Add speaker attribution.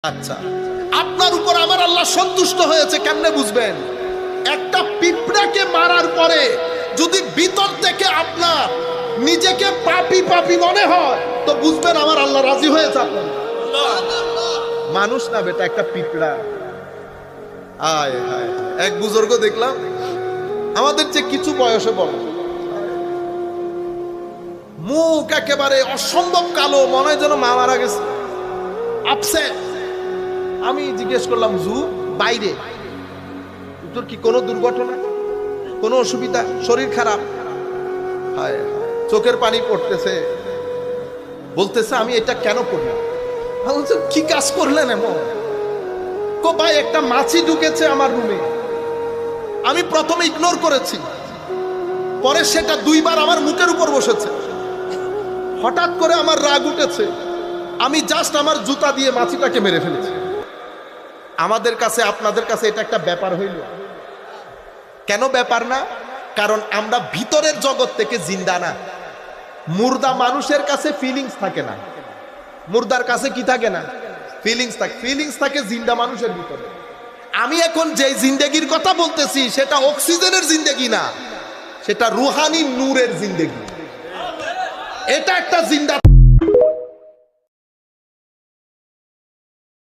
Speaker 1: আচ্ছা, আপনার উপর আমার আল্লাহ সন্তুষ্ট হয়েছে কেমনে বুঝবেন? একটা পিঁপড়াকে মারার পরে যদি ভিতর থেকে আপনার নিজেকে পাপী পাপী মনে হয় তো বুঝবেন আমার আল্লাহ রাজি হয়েছে আপনার। মানুষ না বেটা, একটা পিঁপড়া। আয় হায়, এক বুজুর্গ দেখলাম আমাদের যে কিছু বয়সে বড়, মুখ একেবারে অসম্ভব কালো, মনে হয় যেন মা মারা গেছে, আপসেট। আমি জিজ্ঞেস করলাম, জু বাইরে তোর কি কোনো দুর্ঘটনা, কোনো অসুবিধা, শরীর খারাপ? হায় হায়, চোখের পানি পড়তেছে, বলতেছে আমি এটা কেন করলাম। আমি বলছি কি কাজ করলেন এমন? কো ভাই একটা মাছি ঢুকেছে আমার রুমে, আমি প্রথমে ইগনোর করেছি, পরে সেটা দুইবার আমার মুখের উপর বসেছে, হঠাৎ করে আমার রাগ উঠেছে, আমি জাস্ট আমার জুতা দিয়ে মাছিটাকে মেরে ফেলেছি। আমাদের কাছে আপনাদের কাছে এটা একটা ব্যাপার হইল? কেন ব্যাপার না? কারণ আমরা ভিতরের জগৎ থেকে জিন্দা না। মুর্দা মানুষের কাছে ফিলিংস থাকে না, মুর্দার কাছে কি থাকে না? ফিলিংস থাকে। ফিলিংস থাকে জিন্দা মানুষের ভিতরে। আমি এখন যে জিন্দেগির কথা বলতেছি সেটা অক্সিজেনের জিন্দেগি না, সেটা রুহানি নূরের জিন্দেগি। এটা একটা জিন্দা